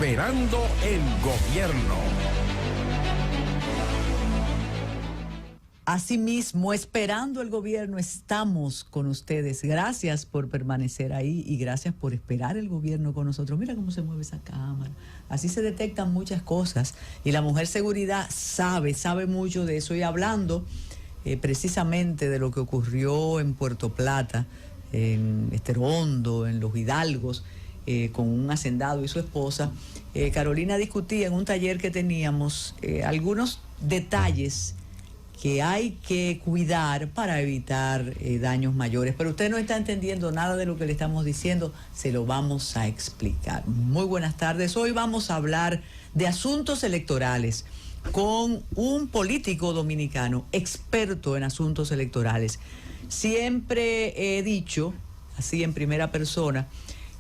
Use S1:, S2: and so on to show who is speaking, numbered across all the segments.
S1: Esperando el gobierno.
S2: Asimismo, esperando el gobierno, estamos con ustedes. Gracias por permanecer ahí y gracias por esperar el gobierno con nosotros. Mira cómo se mueve esa cámara. Así se detectan muchas cosas y la mujer seguridad sabe mucho de eso. Y hablando precisamente de lo que ocurrió en Puerto Plata, en Estero Hondo, en Los Hidalgos, con un hacendado y su esposa, Carolina discutía en un taller que teníamos algunos detalles que hay que cuidar para evitar daños mayores. Pero usted no está entendiendo nada de lo que le estamos diciendo, se lo vamos a explicar. Muy buenas tardes. Hoy vamos a hablar de asuntos electorales con un político dominicano, experto en asuntos electorales. Siempre he dicho, así en primera persona,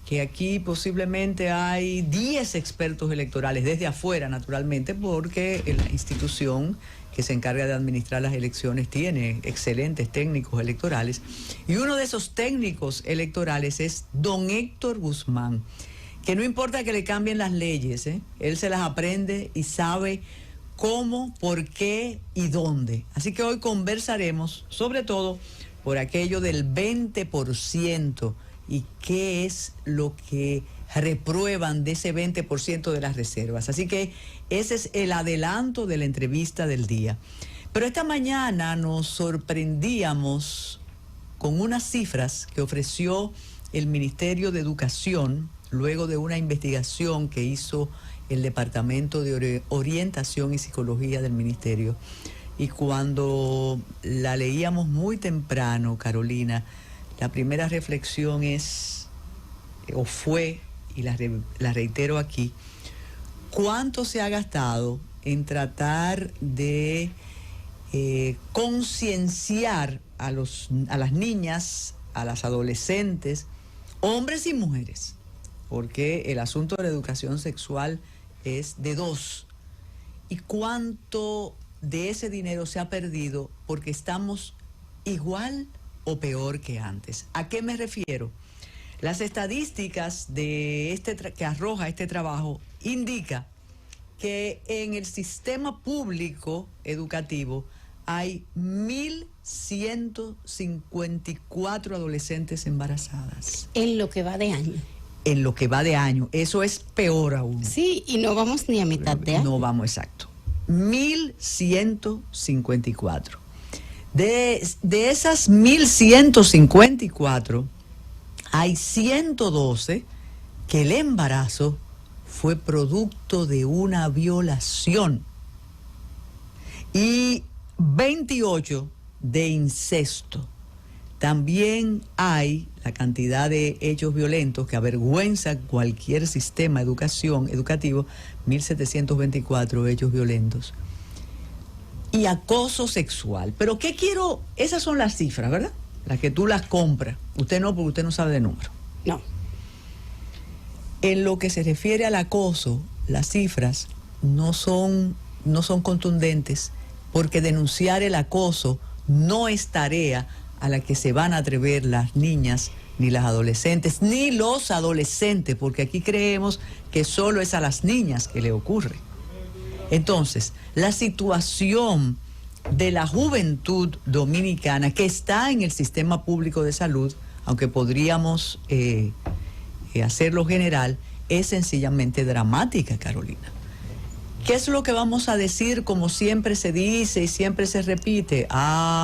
S2: que aquí posiblemente hay 10 expertos electorales, desde afuera naturalmente, porque la institución que se encarga de administrar las elecciones tiene excelentes técnicos electorales. Y uno de esos técnicos electorales es don Héctor Guzmán, que no importa que le cambien las leyes, él se las aprende y sabe cómo, por qué y dónde. Así que hoy conversaremos sobre todo por aquello del 20% y qué es lo que reprueban de ese 20% de las reservas. Así que ese es el adelanto de la entrevista del día. Pero esta mañana nos sorprendíamos con unas cifras que ofreció el Ministerio de Educación luego de una investigación que hizo el Departamento de Orientación y Psicología del Ministerio. Y cuando la leíamos muy temprano, Carolina, la primera reflexión es, o fue, y la reitero aquí, ¿cuánto se ha gastado en tratar de concienciar a las niñas, a las adolescentes, hombres y mujeres? Porque el asunto de la educación sexual es de dos. ¿Y cuánto de ese dinero se ha perdido porque estamos igual o peor que antes? ¿A qué me refiero? Las estadísticas de que arroja este trabajo indica que en el sistema público educativo hay 1.154 adolescentes embarazadas.
S3: En lo que va de año.
S2: En lo que va de año. Eso es peor aún.
S3: Sí, y no vamos ni a mitad de año.
S2: No vamos, exacto. 1.154. De esas 1.154, hay 112 que el embarazo fue producto de una violación y 28 de incesto. También hay la cantidad de hechos violentos que avergüenza cualquier sistema educativo, 1.724 hechos violentos. Y acoso sexual. Pero ¿qué quiero? Esas son las cifras, ¿verdad? Las que tú las compras. Usted no, porque usted no sabe de número.
S3: No.
S2: En lo que se refiere al acoso, las cifras no son contundentes, porque denunciar el acoso no es tarea a la que se van a atrever las niñas, ni las adolescentes, ni los adolescentes, porque aquí creemos que solo es a las niñas que le ocurre. Entonces, la situación de la juventud dominicana que está en el sistema público de salud, aunque podríamos hacerlo general, es sencillamente dramática, Carolina. ¿Qué es lo que vamos a decir como siempre se dice y siempre se repite?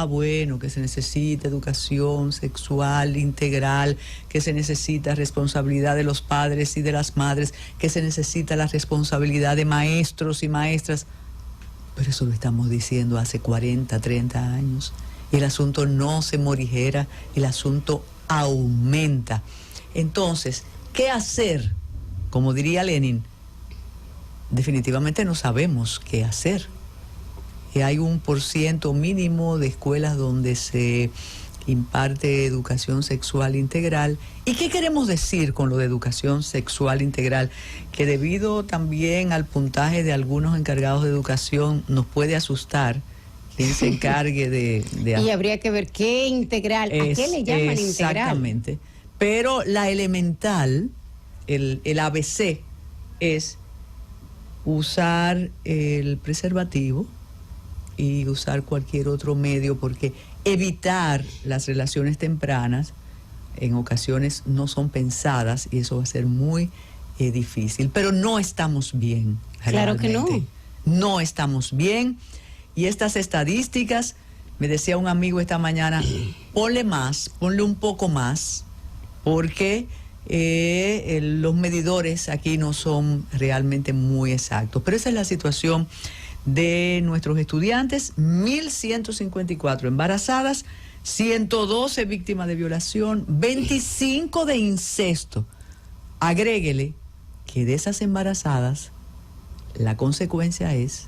S2: Bueno, que se necesita educación sexual integral, que se necesita responsabilidad de los padres y de las madres, que se necesita la responsabilidad de maestros y maestras. Pero eso lo estamos diciendo hace 40, 30 años. Y el asunto no se morigera, el asunto aumenta. Entonces, ¿qué hacer? Como diría Lenin, definitivamente no sabemos qué hacer. Hay un % mínimo de escuelas donde se imparte educación sexual integral. ¿Y qué queremos decir con lo de educación sexual integral? Que debido también al puntaje de algunos encargados de educación nos puede asustar quien se encargue de
S3: y habría que ver qué integral, ¿a qué le llaman integral?
S2: Exactamente. Pero la elemental, el ABC, es usar el preservativo y usar cualquier otro medio, porque evitar las relaciones tempranas en ocasiones no son pensadas y eso va a ser muy difícil. Pero no estamos bien.
S3: Claro que no.
S2: No estamos bien. Y estas estadísticas, me decía un amigo esta mañana, ponle un poco más, porque los medidores aquí no son realmente muy exactos. Pero esa es la situación de nuestros estudiantes. 1.154 embarazadas, 112 víctimas de violación, 25 de incesto. Agréguele que de esas embarazadas, la consecuencia es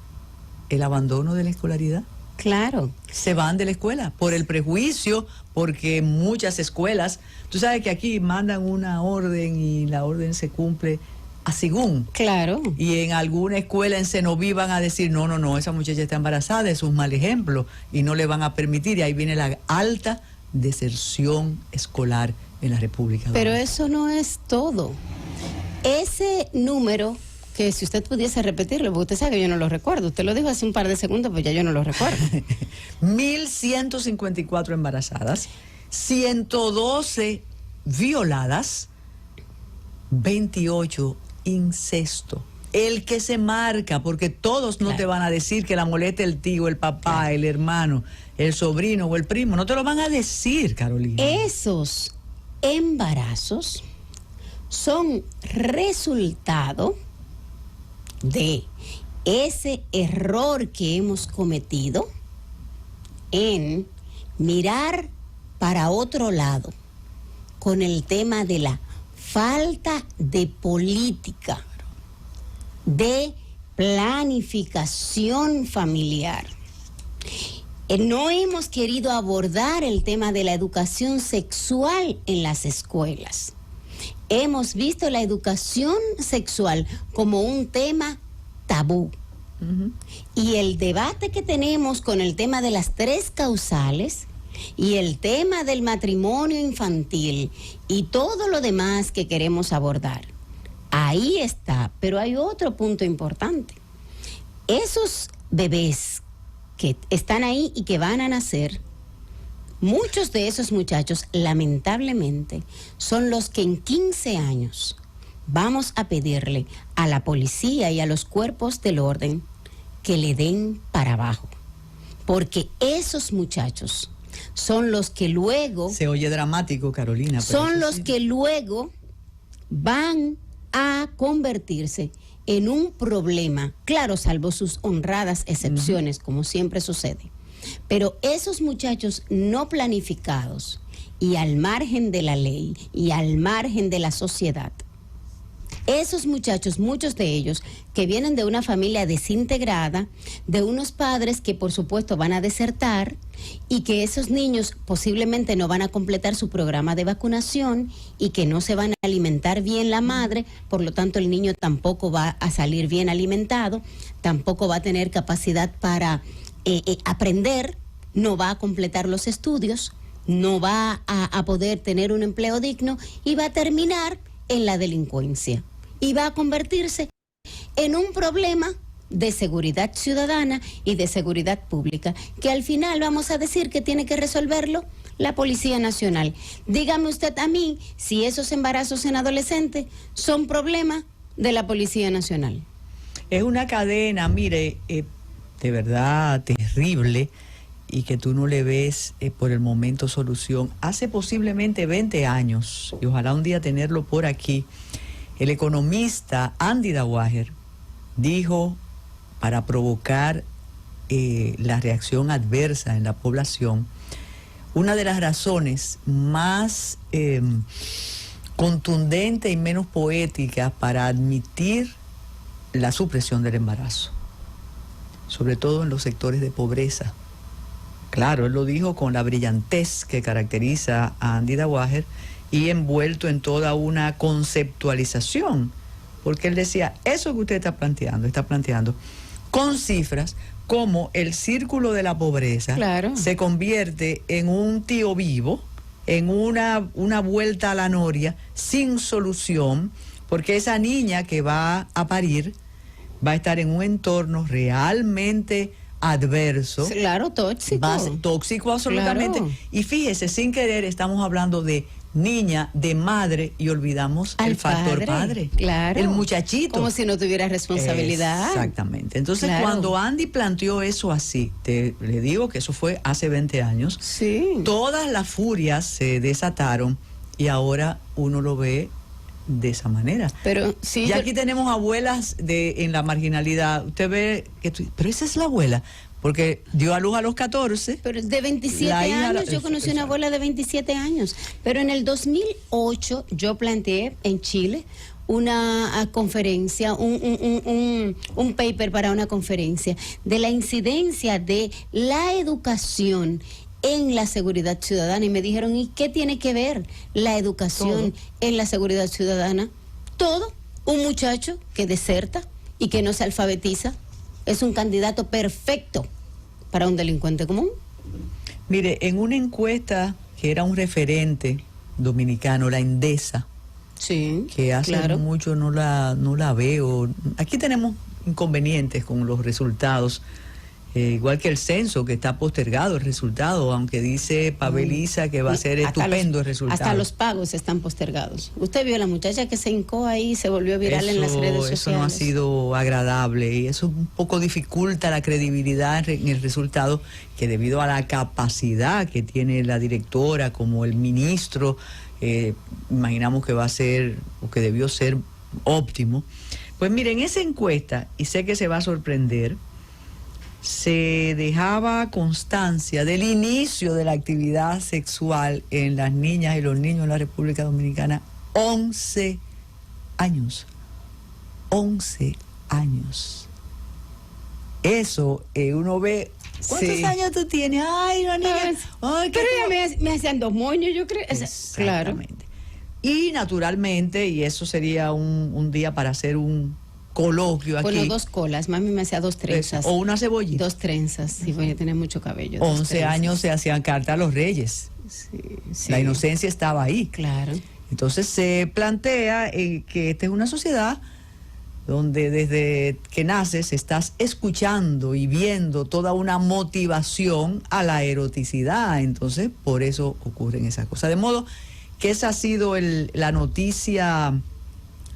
S2: el abandono de la escolaridad.
S3: Claro.
S2: Se van de la escuela por el prejuicio, porque muchas escuelas, tú sabes que aquí mandan una orden y la orden se cumple a según.
S3: Claro.
S2: Y en alguna escuela en Cenoví van a decir, no, esa muchacha está embarazada, es un mal ejemplo, y no le van a permitir, y ahí viene la alta deserción escolar en la República Dominicana.
S3: Pero eso no es todo. Ese número, que si usted pudiese repetirlo, porque usted sabe que yo no lo recuerdo, usted lo dijo hace un par de segundos, pues ya yo no lo recuerdo.
S2: 1.154 embarazadas, 112 violadas, 28 incesto. El que se marca, porque todos no te van a decir que la molesta el tío, el papá, el hermano, el sobrino o el primo, no te lo van a decir, Carolina.
S3: Esos embarazos son resultado de ese error que hemos cometido en mirar para otro lado con el tema de la falta de política, de planificación familiar. No hemos querido abordar el tema de la educación sexual en las escuelas. Hemos visto la educación sexual como un tema tabú. Y el debate que tenemos con el tema de las 3 causales y el tema del matrimonio infantil y todo lo demás que queremos abordar, ahí está. Pero hay otro punto importante. Esos bebés que están ahí y que van a nacer, muchos de esos muchachos, lamentablemente, son los que en 15 años vamos a pedirle a la policía y a los cuerpos del orden que le den para abajo. Porque esos muchachos son los que luego...
S2: Se oye dramático, Carolina.
S3: Son los que luego van a convertirse en un problema, claro, salvo sus honradas excepciones, como siempre sucede. Pero esos muchachos no planificados y al margen de la ley y al margen de la sociedad, esos muchachos, muchos de ellos que vienen de una familia desintegrada, de unos padres que por supuesto van a desertar y que esos niños posiblemente no van a completar su programa de vacunación y que no se van a alimentar bien la madre, por lo tanto el niño tampoco va a salir bien alimentado, tampoco va a tener capacidad para aprender, no va a completar los estudios, no va a poder tener un empleo digno y va a terminar en la delincuencia y va a convertirse en un problema de seguridad ciudadana y de seguridad pública, que al final vamos a decir que tiene que resolverlo la Policía Nacional. Dígame usted a mí si esos embarazos en adolescentes son problema de la Policía Nacional.
S2: Es una cadena, mire, de verdad terrible, y que tú no le ves por el momento solución. Hace posiblemente 20 años, y ojalá un día tenerlo por aquí, el economista Andy Dawager dijo, para provocar la reacción adversa en la población, una de las razones más contundentes y menos poéticas para admitir la supresión del embarazo, sobre todo en los sectores de pobreza. Claro, él lo dijo con la brillantez que caracteriza a Andy Dawager y envuelto en toda una conceptualización, porque él decía, eso que usted está planteando con cifras, como el círculo de la pobreza se convierte en un tío vivo, en una vuelta a la noria sin solución, porque esa niña que va a parir va a estar en un entorno realmente adverso.
S3: Claro, tóxico.
S2: Tóxico absolutamente.
S3: Claro.
S2: Y fíjese, sin querer estamos hablando de niña, de madre, y olvidamos
S3: Al
S2: el factor padre.
S3: Claro.
S2: El muchachito.
S3: Como si no tuviera responsabilidad.
S2: Exactamente. Entonces,
S3: Claro.
S2: cuando Andy planteó eso así, le digo que eso fue hace 20 años,
S3: Sí.
S2: todas las furias se desataron y ahora uno lo ve de esa manera.
S3: Pero sí.
S2: Y aquí tenemos abuelas en la marginalidad. Usted ve que pero esa es la abuela, porque dio a luz a los 14.
S3: Pero de 27
S2: La hija,
S3: años, yo conocí una
S2: exacto.
S3: abuela de 27 años. Pero en el 2008 yo planteé en Chile una conferencia, un paper para una conferencia de la incidencia de la educación en la seguridad ciudadana. Y me dijeron, ¿y qué tiene que ver la educación en la seguridad ciudadana? Todo. Un muchacho que deserta y que no se alfabetiza es un candidato perfecto para un delincuente común.
S2: Mire, en una encuesta que era un referente dominicano, la Endesa,
S3: Sí,
S2: que hace
S3: claro.
S2: mucho no la veo. Aquí tenemos inconvenientes con los resultados, igual que el censo, que está postergado el resultado, aunque dice Paveliza que va a ser
S3: Hasta
S2: estupendo
S3: los-
S2: el resultado.
S3: Hasta los pagos están postergados. Usted vio a la muchacha que se hincó ahí y se volvió viral en las redes sociales.
S2: Eso no ha sido agradable y eso un poco dificulta la credibilidad en el resultado, que debido a la capacidad que tiene la directora como el ministro, imaginamos que va a ser o que debió ser óptimo. Pues miren, esa encuesta, y sé que se va a sorprender, se dejaba constancia del inicio de la actividad sexual en las niñas y los niños en la República Dominicana 11 años. 11 años. Eso uno ve. ¿Cuántos
S3: Sí.
S2: años tú tienes? Ay, una niña. Ay,
S3: Pero ya me hacían dos moños, yo creo. Claro.
S2: Exactamente. Y naturalmente, y eso sería un día para hacer un coloquio aquí.
S3: Bueno, dos colas. Mami me hacía dos trenzas.
S2: O una cebollita.
S3: Dos trenzas. Sí, voy a tener mucho cabello. dos
S2: 11
S3: trenzas.
S2: años se hacían carta a los reyes.
S3: Sí, sí.
S2: La inocencia estaba ahí.
S3: Claro.
S2: Entonces se plantea que esta es una sociedad donde desde que naces estás escuchando y viendo toda una motivación a la eroticidad. Entonces, por eso ocurren esas cosas. De modo que esa ha sido la noticia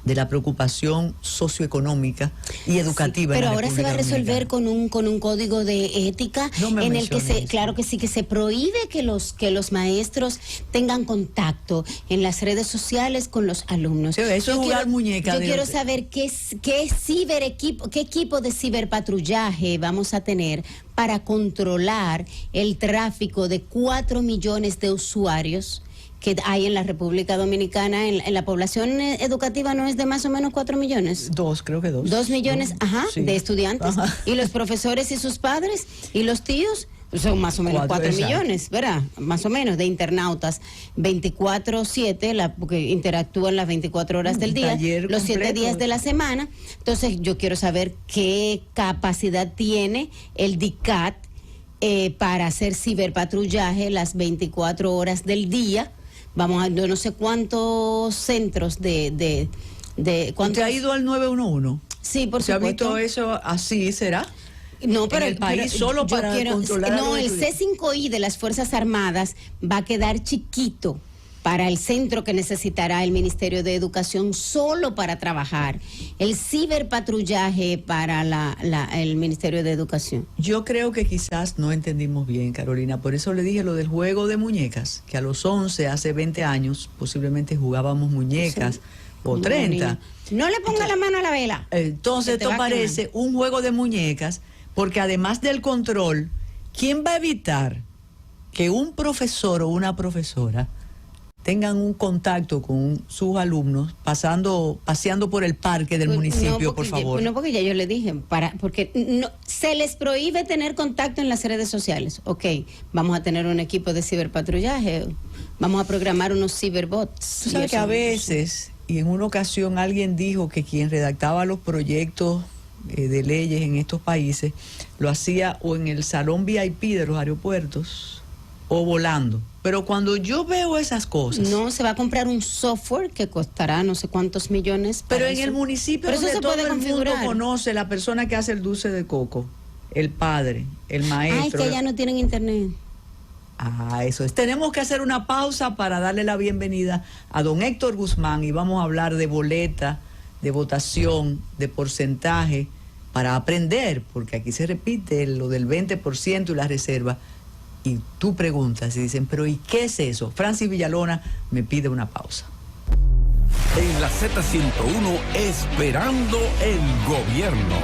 S2: de la preocupación socioeconómica y educativa.
S3: Sí,
S2: en
S3: pero
S2: la
S3: ahora se va a
S2: República
S3: resolver
S2: Dominicana.
S3: con un código de ética
S2: No me
S3: en el que
S2: mencione eso.
S3: claro que sí, que se prohíbe que los maestros tengan contacto en las redes sociales con los alumnos.
S2: Sí, eso es jugar muñeca
S3: Yo
S2: de-
S3: quiero saber qué equipo de ciberpatrullaje vamos a tener para controlar el tráfico de 4 millones de usuarios que hay en la República Dominicana. En la población educativa no es de más o menos 4 millones.
S2: Creo que dos.
S3: 2 millones,
S2: Sí.
S3: de estudiantes.
S2: Ajá.
S3: Y los profesores y sus padres y los tíos son más o menos 4
S2: exacto.
S3: millones, ¿verdad? Más o menos de internautas 24/7, porque interactúan las 24 horas del día,
S2: Taller
S3: los 7
S2: completo.
S3: días de la semana. Entonces, yo quiero saber qué capacidad tiene el DICAT para hacer ciberpatrullaje las 24 horas del día. Vamos a, yo no sé cuántos centros de
S2: ¿Usted ha ido al 911?
S3: Sí, por
S2: ¿Se ha
S3: supuesto.
S2: visto eso así, será?
S3: No, pero
S2: en el país
S3: pero
S2: solo
S3: yo
S2: para controlar a
S3: No,
S2: los
S3: el
S2: estudiantes.
S3: C5I de las Fuerzas Armadas va a quedar chiquito para el centro que necesitará el Ministerio de Educación solo para trabajar. El ciberpatrullaje para el Ministerio de Educación.
S2: Yo creo que quizás no entendimos bien, Carolina. Por eso le dije lo del juego de muñecas, que a los 11, hace 20 años, posiblemente jugábamos muñecas,
S3: Sí.
S2: o 30.
S3: No le ponga la mano a la vela.
S2: Entonces
S3: Que te
S2: esto
S3: va a
S2: parece un juego de muñecas, porque además del control, ¿quién va a evitar que un profesor o una profesora tengan un contacto con sus alumnos paseando por el parque del municipio, por favor?
S3: No, porque ya yo le dije, porque no, se les prohíbe tener contacto en las redes sociales. Ok, vamos a tener un equipo de ciberpatrullaje, vamos a programar unos ciberbots.
S2: Tú sabes que a veces, y en una ocasión alguien dijo que quien redactaba los proyectos de leyes en estos países lo hacía o en el salón VIP de los aeropuertos o volando. Pero cuando yo veo esas cosas...
S3: No, se va a comprar un software que costará no sé cuántos millones.
S2: Pero en el municipio
S3: pero
S2: donde
S3: eso se
S2: todo
S3: puede
S2: el
S3: configurar.
S2: mundo conoce, la persona que hace el dulce de coco, el padre, el maestro...
S3: Ay, que ya no tienen internet.
S2: Eso es. Tenemos que hacer una pausa para darle la bienvenida a don Héctor Guzmán y vamos a hablar de boleta, de votación, de porcentaje, para aprender, porque aquí se repite lo del 20% y la reserva. Y tú preguntas y dicen, pero ¿y qué es eso? Francis Villalona me pide una pausa.
S1: En la Z101, esperando el gobierno.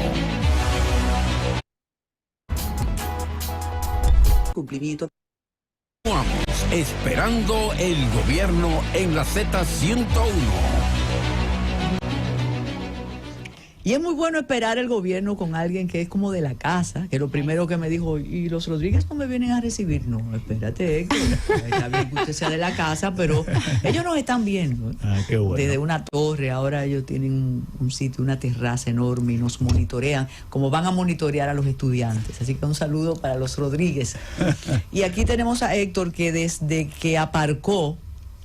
S4: Cumplimiento.
S1: Vamos, esperando el gobierno en la Z101.
S2: Y es muy bueno esperar el gobierno con alguien que es como de la casa, que lo primero que me dijo, ¿y los Rodríguez no me vienen a recibir? No, espérate, Héctor, está bien que usted sea de la casa, pero ellos nos están viendo.
S5: Qué bueno.
S2: Desde una torre, ahora ellos tienen un sitio, una terraza enorme y nos monitorean, como van a monitorear a los estudiantes. Así que un saludo para los Rodríguez. Y aquí tenemos a Héctor, que desde que aparcó,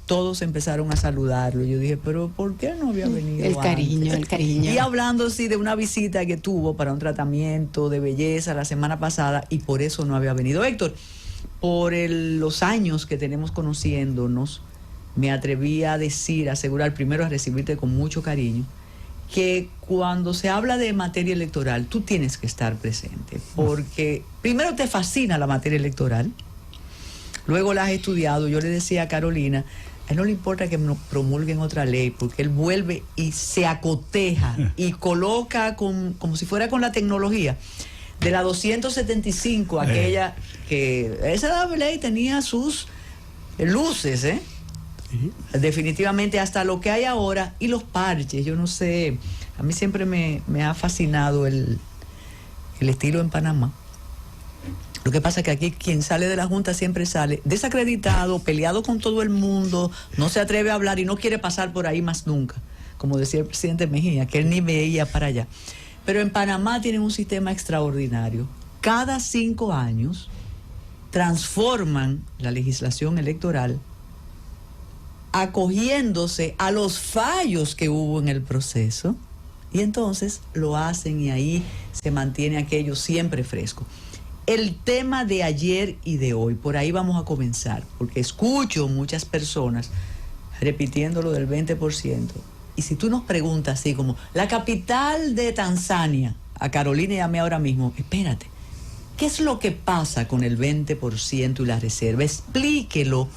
S2: todos empezaron a saludarlo. Yo dije, pero ¿por qué no había venido
S3: El cariño,
S2: antes?
S3: el cariño.
S2: Y hablando sí de una visita que tuvo para un tratamiento de belleza la semana pasada y por eso no había venido. Héctor, por los años que tenemos conociéndonos, me atreví a decir, a asegurar, primero a recibirte con mucho cariño, que cuando se habla de materia electoral, tú tienes que estar presente, porque primero te fascina la materia electoral, luego la has estudiado. Yo le decía a Carolina, a él no le importa que nos promulguen otra ley, porque él vuelve y se acoteja y coloca como si fuera con la tecnología de la 275, aquella que esa ley tenía sus luces,
S5: Sí.
S2: definitivamente, hasta lo que hay ahora, y los parches. Yo no sé, a mí siempre me ha fascinado el estilo en Panamá. Lo que pasa es que aquí quien sale de la Junta siempre sale desacreditado, peleado con todo el mundo, no se atreve a hablar y no quiere pasar por ahí más nunca, como decía el presidente Mejía, que él ni veía para allá. Pero en Panamá tienen un sistema extraordinario. Cada 5 años transforman la legislación electoral acogiéndose a los fallos que hubo en el proceso, y entonces lo hacen y ahí se mantiene aquello siempre fresco. El tema de ayer y de hoy, por ahí vamos a comenzar, porque escucho muchas personas repitiendo lo del 20%. Y si tú nos preguntas así como, la capital de Tanzania, a Carolina llamé ahora mismo, espérate, ¿qué es lo que pasa con el 20% y la reserva? Explíquelo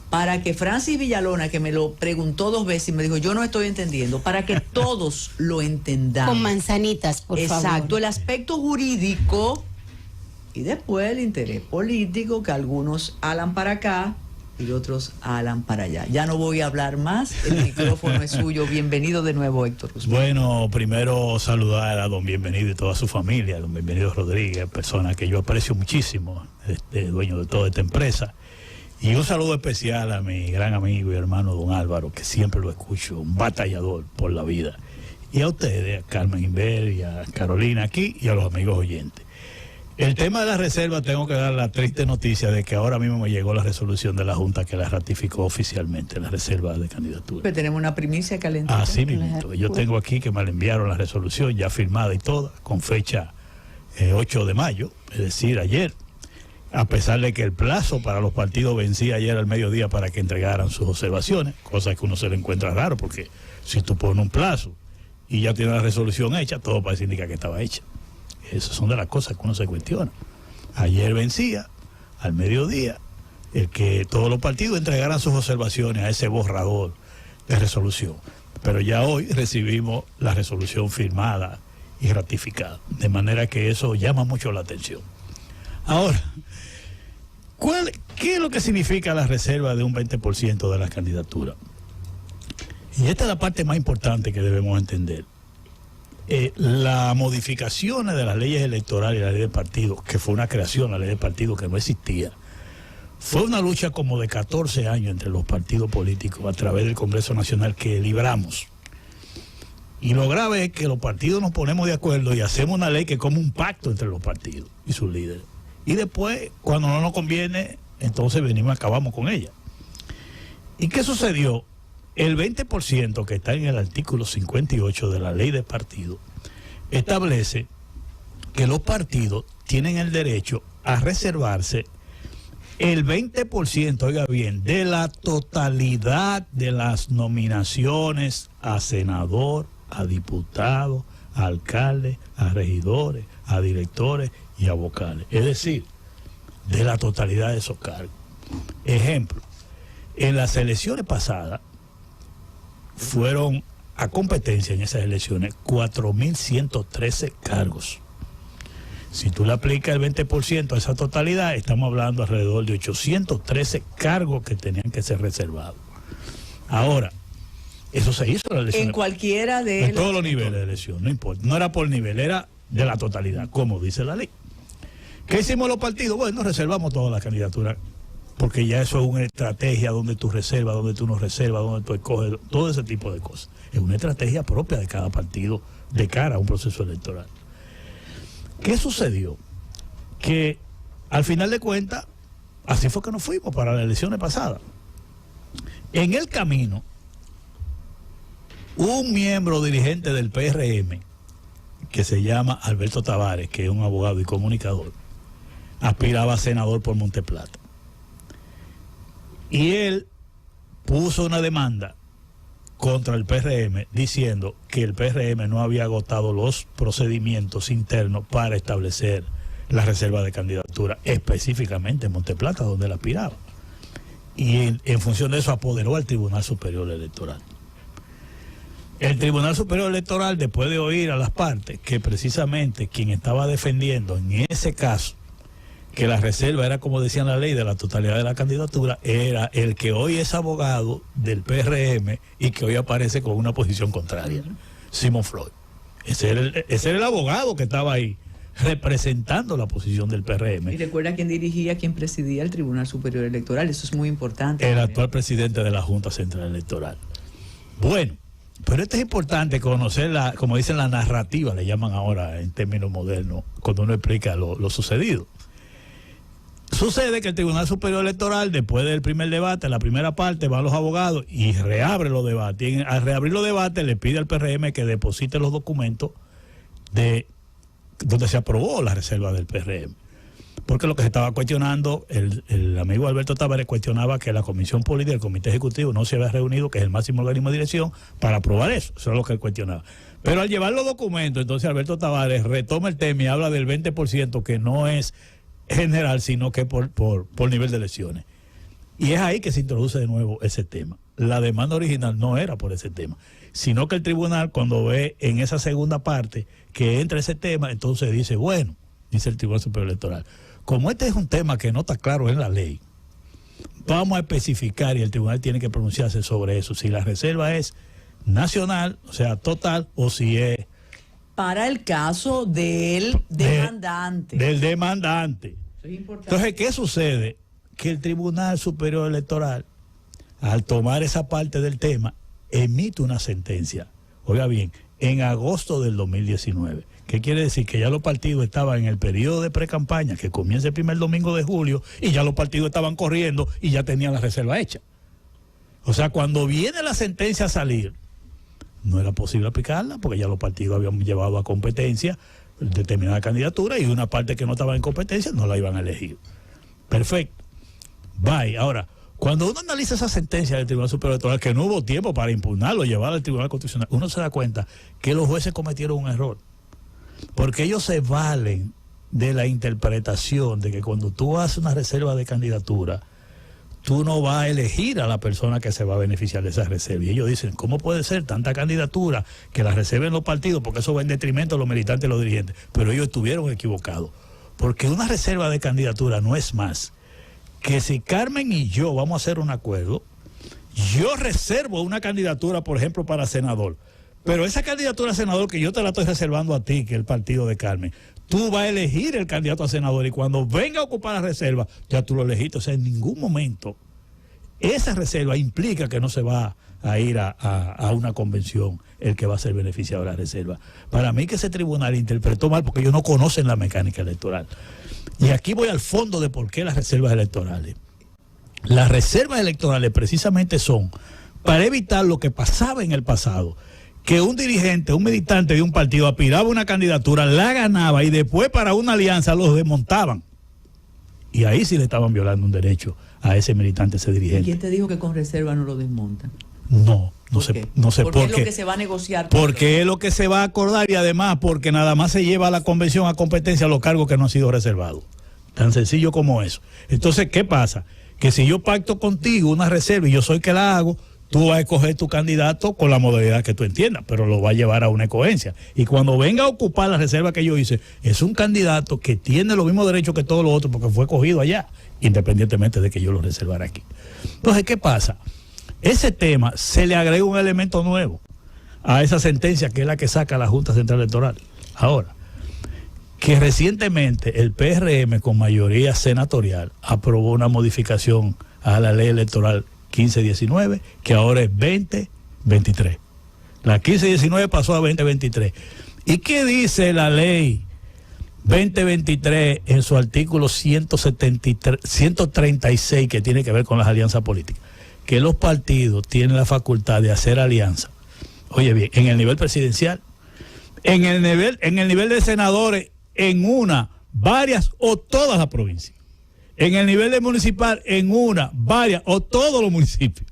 S2: para que Francis Villalona, que me lo preguntó 2 veces y me dijo, yo no estoy entendiendo, para que todos lo entendamos.
S3: Con manzanitas, por favor.
S2: Exacto, el aspecto jurídico y después el interés político, que algunos alan para acá y otros alan para allá. Ya no voy a hablar más, el micrófono es suyo. Bienvenido de nuevo, Héctor Guzmán.
S5: Bueno, primero saludar a don Bienvenido y toda su familia, don Bienvenido Rodríguez, persona que yo aprecio muchísimo, dueño de toda esta empresa. Y un saludo especial a mi gran amigo y hermano don Álvaro, que siempre lo escucho, un batallador por la vida. Y a ustedes, a Carmen Inver y a Carolina aquí y a los amigos oyentes. El tema de la reserva, tengo que dar la triste noticia de que ahora mismo me llegó la resolución de la Junta que la ratificó oficialmente, la reserva de candidatura.
S2: Pues tenemos una primicia calentita.
S5: Así mismo. Yo tengo aquí que me la enviaron la resolución ya firmada y toda, con fecha 8 de mayo, es decir, ayer. A pesar de que el plazo para los partidos vencía ayer al mediodía para que entregaran sus observaciones, cosa que uno se le encuentra raro, porque si tú pones un plazo y ya tienes la resolución hecha, todo parece indicar que estaba hecha. Esas son de las cosas que uno se cuestiona. Ayer vencía, al mediodía, el que todos los partidos entregaran sus observaciones a ese borrador de resolución. Pero ya hoy recibimos la resolución firmada y ratificada. De manera que eso llama mucho la atención. Ahora, ¿qué es lo que significa la reserva de un 20% de las candidaturas? Y esta es la parte más importante que debemos entender. Las modificaciones de las leyes electorales y la ley de partidos, que fue una creación, la ley de partidos que no existía, fue una lucha como de 14 años entre los partidos políticos a través del Congreso Nacional que libramos. Y lo grave es que los partidos nos ponemos de acuerdo y hacemos una ley que es como un pacto entre los partidos y sus líderes. Y después, cuando no nos conviene, entonces venimos y acabamos con ella. ¿Y qué sucedió? El 20% que está en el artículo 58 de la ley de partidos establece que los partidos tienen el derecho a reservarse el 20%, oiga bien, de la totalidad de las nominaciones a senador, a diputado, a alcalde, a regidores, a directores y a vocales. Es decir, de la totalidad de esos cargos. Ejemplo, en las elecciones pasadas fueron a competencia en esas elecciones 4.113 cargos. Si tú le aplicas el 20% a esa totalidad, estamos hablando alrededor de 813 cargos que tenían que ser reservados. Ahora, eso se hizo en la elección.
S2: En cualquiera de...
S5: En todos los niveles de elección, no importa. No era por nivel, era de la totalidad, como dice la ley. ¿Qué hicimos los partidos? Bueno, reservamos todas las candidaturas, porque ya eso es una estrategia donde tú reservas, donde tú no reservas, donde tú escoges, todo ese tipo de cosas. Es una estrategia propia de cada partido de cara a un proceso electoral. ¿Qué sucedió? Que al final de cuentas, así fue que nos fuimos para las elecciones pasadas. En el camino, un miembro dirigente del PRM, que se llama Alberto Tavares, que es un abogado y comunicador, aspiraba a senador por Monteplata. Y él puso una demanda contra el PRM diciendo que el PRM no había agotado los procedimientos internos para establecer la reserva de candidatura, específicamente en Monteplata, donde él aspiraba. Y en función de eso apoderó al Tribunal Superior Electoral. El Tribunal Superior Electoral, después de oír a las partes, que precisamente quien estaba defendiendo en ese caso que la reserva era, como decía la ley, de la totalidad de la candidatura, era el que hoy es abogado del PRM y que hoy aparece con una posición contraria, Simón Floyd. Ese era el abogado que estaba ahí representando la posición del PRM.
S2: Y recuerda quién dirigía, quién presidía el Tribunal Superior Electoral, eso es muy importante.
S5: El actual presidente de la Junta Central Electoral. Bueno, pero esto es importante conocer, como dicen, la narrativa, le llaman ahora en términos modernos, cuando uno explica lo sucedido. Sucede que el Tribunal Superior Electoral, después del primer debate, la primera parte, van los abogados y reabre los debates. Y al reabrir los debates le pide al PRM que deposite los documentos de donde se aprobó la reserva del PRM. Porque lo que se estaba cuestionando, el amigo Alberto Tavares cuestionaba que la Comisión Política, el Comité Ejecutivo, no se había reunido, que es el máximo organismo de dirección, para aprobar eso. Eso es lo que él cuestionaba. Pero al llevar los documentos, entonces Alberto Tavares retoma el tema y habla del 20% que no es general, sino que por nivel de elecciones. Y es ahí que se introduce de nuevo ese tema. La demanda original no era por ese tema, sino que el tribunal, cuando ve en esa segunda parte que entra ese tema, entonces dice, bueno, dice el Tribunal Superior Electoral, como este es un tema que no está claro en la ley, vamos a especificar y el tribunal tiene que pronunciarse sobre eso, si la reserva es nacional, o sea, total, o si es
S2: para el caso del demandante.
S5: Del demandante.
S2: Eso es importante.
S5: Entonces, ¿qué sucede? Que el Tribunal Superior Electoral, al tomar esa parte del tema, emite una sentencia, oiga bien, en agosto del 2019. ¿Qué quiere decir? Que ya los partidos estaban en el periodo de pre-campaña, que comienza el primer domingo de julio, y ya los partidos estaban corriendo y ya tenían la reserva hecha. O sea, cuando viene la sentencia a salir, no era posible aplicarla porque ya los partidos habían llevado a competencia determinada candidatura y una parte que no estaba en competencia no la iban a elegir. Perfecto. Bye. Ahora, cuando uno analiza esa sentencia del Tribunal Superior Electoral, que no hubo tiempo para impugnarlo, llevarlo al Tribunal Constitucional, uno se da cuenta que los jueces cometieron un error. Porque ellos se valen de la interpretación de que cuando tú haces una reserva de candidatura, tú no vas a elegir a la persona que se va a beneficiar de esa reserva. Y ellos dicen, ¿cómo puede ser tanta candidatura que la reserven los partidos? Porque eso va en detrimento de los militantes y los dirigentes. Pero ellos estuvieron equivocados. Porque una reserva de candidatura no es más que si Carmen y yo vamos a hacer un acuerdo, yo reservo una candidatura, por ejemplo, para senador. Pero esa candidatura a senador que yo te la estoy reservando a ti, que es el partido de Carmen, tú vas a elegir el candidato a senador y cuando venga a ocupar la reserva, ya tú lo elegiste. O sea, en ningún momento esa reserva implica que no se va a ir a una convención el que va a ser beneficiado de la reserva. Para mí que ese tribunal interpretó mal porque ellos no conocen la mecánica electoral. Y aquí voy al fondo de por qué las reservas electorales. Las reservas electorales precisamente son para evitar lo que pasaba en el pasado, que un dirigente, un militante de un partido aspiraba a una candidatura, la ganaba y después para una alianza los desmontaban. Y ahí sí le estaban violando un derecho a ese militante, ese dirigente.
S2: ¿Y quién te dijo que con reserva no lo desmontan?
S5: No sé por qué.
S2: Es lo que se va a negociar.
S5: Porque es lo que se va a acordar y además porque nada más se lleva a la convención a competencia los cargos que no han sido reservados. Tan sencillo como eso. Entonces, ¿qué pasa? Que si yo pacto contigo una reserva y yo soy que la hago, tú vas a escoger tu candidato con la modalidad que tú entiendas, pero lo va a llevar a una coherencia. Y cuando venga a ocupar la reserva que yo hice, es un candidato que tiene los mismos derechos que todos los otros porque fue escogido allá, independientemente de que yo lo reservara aquí. Entonces, ¿qué pasa? Ese tema se le agrega un elemento nuevo a esa sentencia que es la que saca la Junta Central Electoral. Ahora, que recientemente el PRM con mayoría senatorial aprobó una modificación a la ley electoral 1519, que ahora es 2023. La 1519 pasó a 2023. ¿Y qué dice la ley 2023 en su artículo 136 que tiene que ver con las alianzas políticas? Que los partidos tienen la facultad de hacer alianza. Oye bien, en el nivel presidencial, en el nivel de senadores, en una, varias o todas las provincias. En el nivel de municipal, en una, varias o todos los municipios.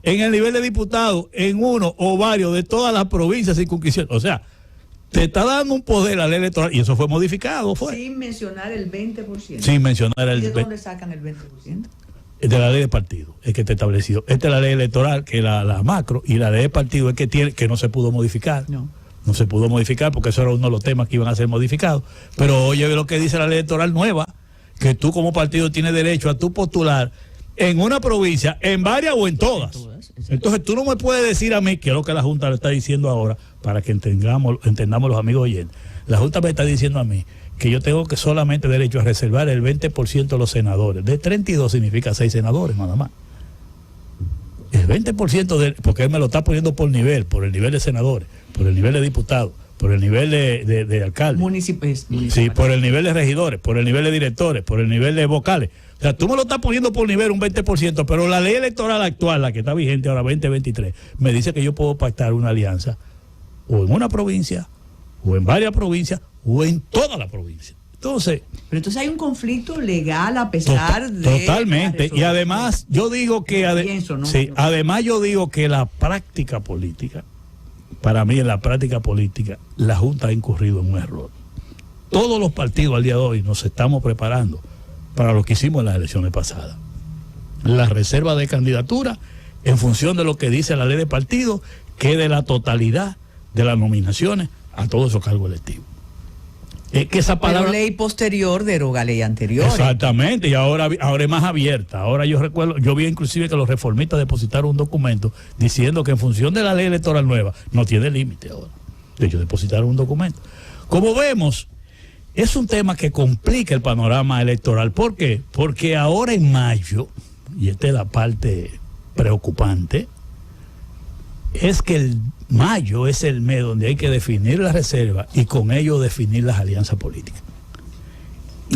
S5: En el nivel de diputados, en uno o varios de todas las provincias y circunscripciones. O sea, te está dando un poder a la ley electoral y eso fue modificado.
S2: Sin mencionar el 20%.
S5: Sin mencionar el 20%.
S2: ¿Y de dónde sacan el 20%?
S5: De la ley de partido, es que está establecido. Esta es la ley electoral, que es la macro, y la ley de partido es que tiene, que no se pudo modificar. No se pudo modificar porque eso era uno de los temas que iban a ser modificados. Pero oye lo que dice la ley electoral nueva, que tú como partido tienes derecho a tu postular en una provincia, en varias o en todas. Entonces tú no me puedes decir a mí, que es lo que la Junta le está diciendo ahora, para que entendamos los amigos oyentes. La Junta me está diciendo a mí que yo tengo que solamente derecho a reservar el 20% de los senadores. De 32 significa 6 senadores nada más. El 20% porque él me lo está poniendo por nivel, por el nivel de senadores, por el nivel de diputados, por el nivel de alcaldes. Sí, por el nivel de regidores, por el nivel de directores, por el nivel de vocales. O sea, tú me lo estás poniendo por nivel un 20%, pero la ley electoral actual, la que está vigente ahora, 2023, me dice que yo puedo pactar una alianza o en una provincia, o en varias provincias, o en toda la provincia. Entonces,
S2: pero entonces hay un conflicto legal a pesar de...
S5: Totalmente. Y además, yo digo que... además yo digo que la práctica política, para mí en la práctica política, la Junta ha incurrido en un error. Todos los partidos al día de hoy nos estamos preparando para lo que hicimos en las elecciones pasadas. La reserva de candidatura en función de lo que dice la ley de partido, que de la totalidad de las nominaciones a todos esos cargos electivos. Es que esa palabra...
S2: Pero ley posterior deroga ley anterior.
S5: Exactamente, y ahora es más abierta. Ahora yo recuerdo, yo vi inclusive que los reformistas depositaron un documento diciendo que en función de la ley electoral nueva no tiene límite ahora. De hecho, depositaron un documento. Como vemos, es un tema que complica el panorama electoral. ¿Por qué? Porque ahora en mayo, y esta es la parte preocupante, es que el mayo es el mes donde hay que definir la reserva y con ello definir las alianzas políticas.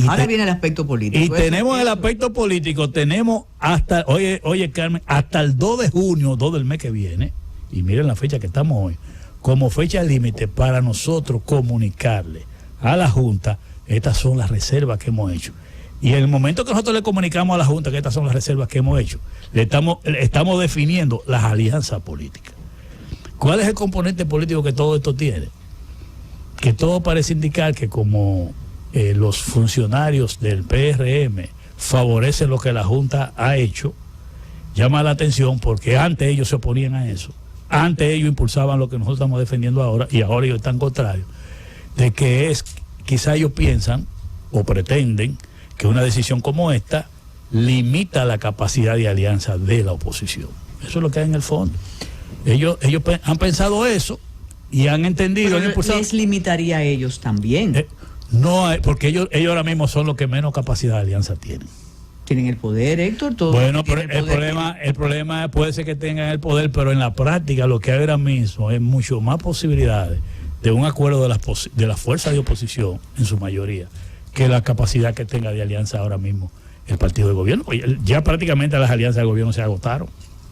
S2: Ahora viene el aspecto político.
S5: Y tenemos el aspecto político, tenemos hasta, oye Carmen, hasta el 2 de junio, 2 del mes que viene, y miren la fecha que estamos hoy, como fecha límite para nosotros comunicarle a la Junta, estas son las reservas que hemos hecho. Y en el momento que nosotros le comunicamos a la Junta que estas son las reservas que hemos hecho, le estamos definiendo las alianzas políticas. ¿Cuál es el componente político que todo esto tiene? Que todo parece indicar que como los funcionarios del PRM favorecen lo que la Junta ha hecho, llama la atención porque antes ellos se oponían a eso. Antes ellos impulsaban lo que nosotros estamos defendiendo ahora y ahora ellos están contrarios. De que quizá ellos piensan o pretenden que una decisión como esta limita la capacidad de alianza de la oposición. Eso es lo que hay en el fondo. Ellos han pensado eso y han entendido.
S2: Pero les limitaría a ellos también.
S5: No, porque ellos ahora mismo son los que menos capacidad de alianza tienen.
S2: Tienen el poder, Héctor.
S5: Bueno, pero el problema puede ser que tengan el poder, pero en la práctica lo que hay ahora mismo es mucho más posibilidades de un acuerdo de las fuerzas de oposición, en su mayoría, que la capacidad que tenga de alianza ahora mismo el partido de gobierno. Ya prácticamente las alianzas de gobierno se agotaron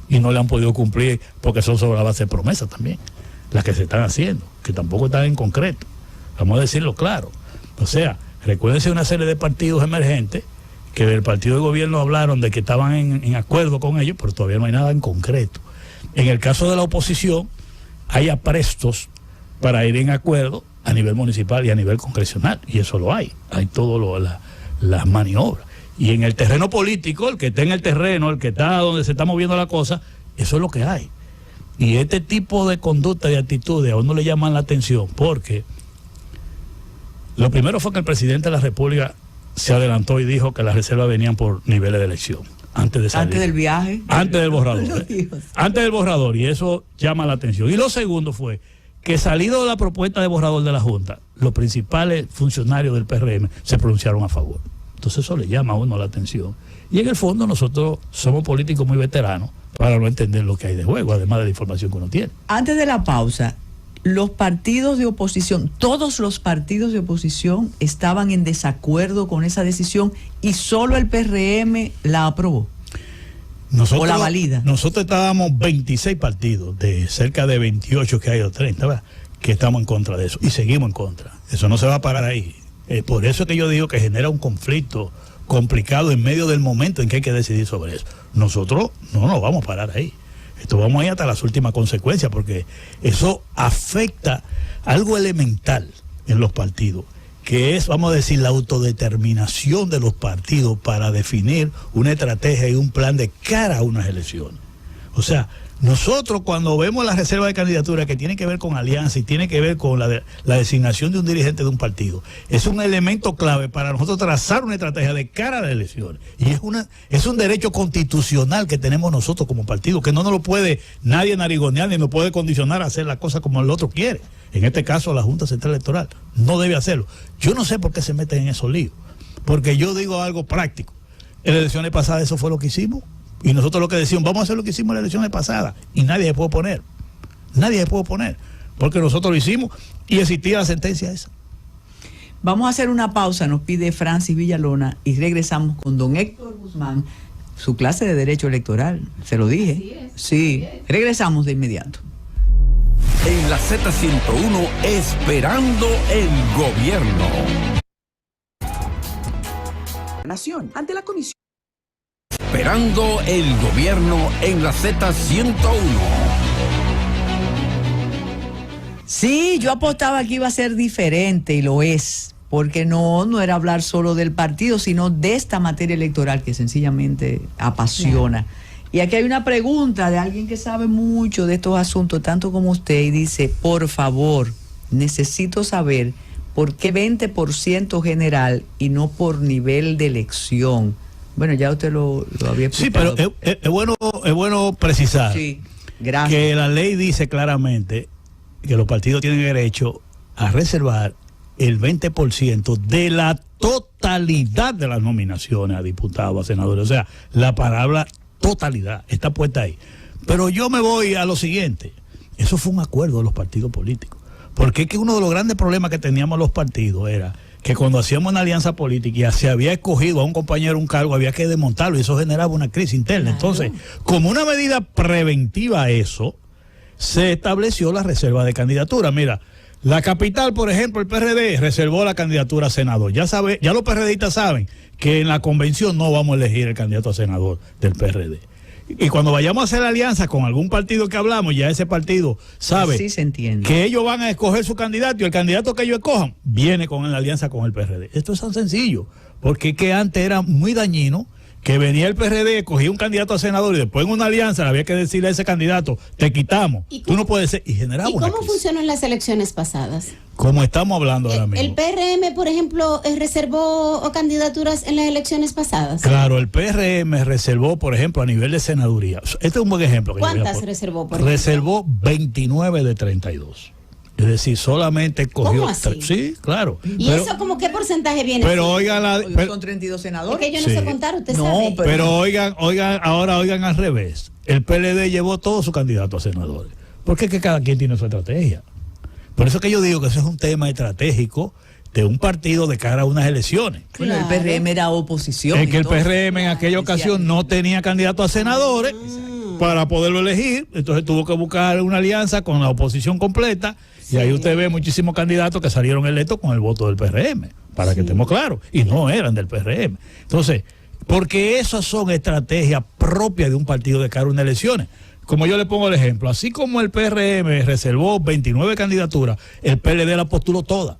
S5: y no le han podido cumplir porque son sobre la base de promesas también, las que se están haciendo, que tampoco están en concreto. Vamos a decirlo claro. O sea, recuérdense una serie de partidos emergentes que del partido de gobierno hablaron de que estaban en acuerdo con ellos, pero todavía no hay nada en concreto. En el caso de la oposición, hay aprestos para ir en acuerdo a nivel municipal y a nivel congresional, y eso lo hay todas las maniobras. Y en el terreno político, el que está en el terreno, el que está donde se está moviendo la cosa, eso es lo que hay. Y este tipo de conducta y actitudes a uno le llaman la atención, porque lo primero fue que el presidente de la República se adelantó y dijo que las reservas venían por niveles de elección, antes de salir.
S2: Antes del viaje.
S5: Antes del borrador. Antes del borrador, y eso llama la atención. Y lo segundo fue que salido de la propuesta de borrador de la Junta, los principales funcionarios del PRM se pronunciaron a favor. Entonces eso le llama a uno la atención. Y en el fondo nosotros somos políticos muy veteranos para no entender lo que hay de juego, además de la información que uno tiene.
S2: Antes de la pausa, los partidos de oposición, todos los partidos de oposición estaban en desacuerdo con esa decisión y solo el PRM la aprobó.
S5: Nosotros,
S2: o la valida.
S5: Nosotros estábamos 26 partidos de cerca de 28 que hay o 30, ¿verdad?, que estamos en contra de eso y seguimos en contra. Eso no se va a parar ahí. Por eso es que yo digo que genera un conflicto complicado en medio del momento en que hay que decidir sobre eso. Nosotros no nos vamos a parar ahí. Esto vamos a ir hasta las últimas consecuencias, porque eso afecta algo elemental en los partidos, que es, vamos a decir, la autodeterminación de los partidos para definir una estrategia y un plan de cara a unas elecciones. O sea, nosotros cuando vemos la reserva de candidatura que tiene que ver con alianza y tiene que ver con la designación de un dirigente de un partido, es un elemento clave para nosotros trazar una estrategia de cara a las elecciones. Y es un derecho constitucional que tenemos nosotros como partido, que no nos lo puede nadie narigonear ni nos puede condicionar a hacer las cosas como el otro quiere. En este caso la Junta Central Electoral no debe hacerlo. Yo no sé por qué se meten en esos líos, porque yo digo algo práctico. En las elecciones pasadas eso fue lo que hicimos. Y nosotros lo que decíamos, vamos a hacer lo que hicimos en las elecciones pasadas. Y nadie se puede oponer. Nadie se puede oponer. Porque nosotros lo hicimos y existía la sentencia esa.
S2: Vamos a hacer una pausa, nos pide Francis Villalona, y regresamos con don Héctor Guzmán, su clase de Derecho Electoral. Se lo dije. Sí, regresamos de inmediato.
S1: En la Z101, esperando el gobierno.
S4: Nación, ante la Comisión.
S1: Esperando el gobierno en la Z101.
S2: Sí, yo apostaba que iba a ser diferente y lo es, porque no era hablar solo del partido, sino de esta materia electoral que sencillamente apasiona. Y aquí hay una pregunta de alguien que sabe mucho de estos asuntos, tanto como usted, y dice, por favor, necesito saber por qué 20% general y no por nivel de elección. Bueno, ya usted lo había explicado.
S5: Sí, pero es bueno precisar,
S2: sí, gracias,
S5: que la ley dice claramente que los partidos tienen derecho a reservar el 20% de la totalidad de las nominaciones a diputados, a senadores. O sea, la palabra totalidad está puesta ahí. Pero yo me voy a lo siguiente. Eso fue un acuerdo de los partidos políticos. Porque es que uno de los grandes problemas que teníamos los partidos era que cuando hacíamos una alianza política y se había escogido a un compañero un cargo, había que desmontarlo y eso generaba una crisis interna. Claro. Entonces, como una medida preventiva a eso, se estableció la reserva de candidatura. Mira, la capital, por ejemplo, el PRD reservó la candidatura a senador. Ya los PRDistas saben que en la convención no vamos a elegir el candidato a senador del PRD. Y cuando vayamos a hacer alianza con algún partido que hablamos, ya ese partido sabe
S2: sí se entiende
S5: que ellos van a escoger su candidato y el candidato que ellos escojan viene con la alianza con el PRD. Esto es tan sencillo, porque que antes era muy dañino que venía el PRD, cogía un candidato a senador y después en una alianza había que decirle a ese candidato, te quitamos, tú no puedes ser, y generaba una crisis.
S3: ¿Y cómo funcionó en las elecciones pasadas?
S5: Como estamos hablando ahora mismo.
S3: ¿El PRM, por ejemplo, reservó candidaturas en las elecciones pasadas?
S5: Claro, el PRM reservó, por ejemplo, a nivel de senaduría. Este es un buen ejemplo.
S3: ¿Cuántas reservó, por ejemplo?
S5: Reservó 29 de 32. Es decir, solamente cogió...
S3: ¿Cómo así?
S5: Sí, claro.
S3: ¿Y pero, eso como qué porcentaje viene?
S5: Pero oigan...
S2: son 32 senadores.
S3: Es que yo no sé contar, usted sabe.
S5: Pero oigan al revés. El PLD llevó todos sus candidatos a senadores. Porque es que cada quien tiene su estrategia. Por eso que yo digo que eso es un tema estratégico de un partido de cara a unas elecciones.
S2: Bueno, el PRM era oposición.
S5: Es que el
S2: entonces.
S5: PRM en aquella ocasión no tenía candidato a senadores para poderlo elegir, entonces tuvo que buscar una alianza con la oposición completa, y ahí usted ve muchísimos candidatos que salieron electos con el voto del PRM, para que estemos claros, y no eran del PRM. Entonces, porque esas son estrategias propias de un partido de cara a unas elecciones. Como yo le pongo el ejemplo, así como el PRM reservó 29 candidaturas, el PLD la postuló todas.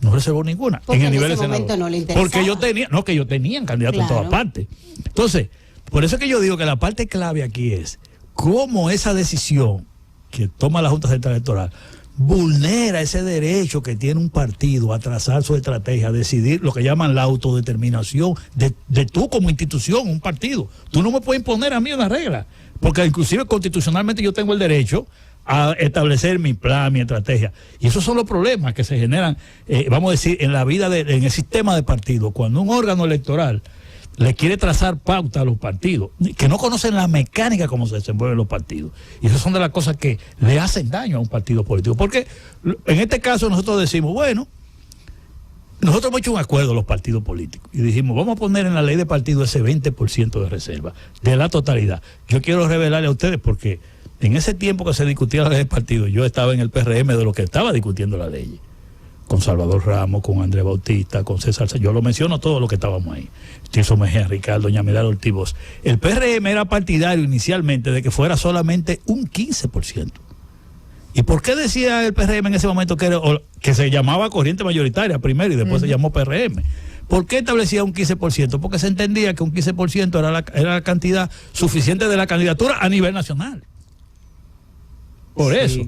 S5: No reservó ninguna.
S3: Porque
S5: en el nivel
S3: ese
S5: de
S3: momento
S5: senador.
S3: no le interesaba.
S5: Porque ellos tenían candidatos en todas partes. Entonces, por eso es que yo digo que la parte clave aquí es cómo esa decisión que toma la Junta Central Electoral vulnera ese derecho que tiene un partido a trazar su estrategia, a decidir lo que llaman la autodeterminación de tú como institución, un partido. Tú no me puedes imponer a mí una regla, porque inclusive constitucionalmente yo tengo el derecho a establecer mi plan, mi estrategia. Y esos son los problemas que se generan, vamos a decir, en la vida, en el sistema de partidos. Cuando un órgano electoral le quiere trazar pauta a los partidos, que no conocen la mecánica como se desenvuelven los partidos. Y esas son de las cosas que le hacen daño a un partido político. Porque en este caso nosotros decimos, bueno, nosotros hemos hecho un acuerdo los partidos políticos y dijimos, vamos a poner en la ley de partido ese 20% de reserva de la totalidad. Yo quiero revelarle a ustedes porque en ese tiempo que se discutía la ley de partido, yo estaba en el PRM de lo que estaba discutiendo la ley. Con Salvador Ramos, con Andrés Bautista, con César, yo lo menciono todo lo que estábamos ahí. Tirso Mejía, Ricardo, doña Milagro Ortiz Bosch. El PRM era partidario inicialmente de que fuera solamente un 15%. ¿Y por qué decía el PRM en ese momento que se llamaba corriente mayoritaria primero y después se llamó PRM? ¿Por qué establecía un 15%? Porque se entendía que un 15% era la cantidad suficiente de la candidatura a nivel nacional. Por eso.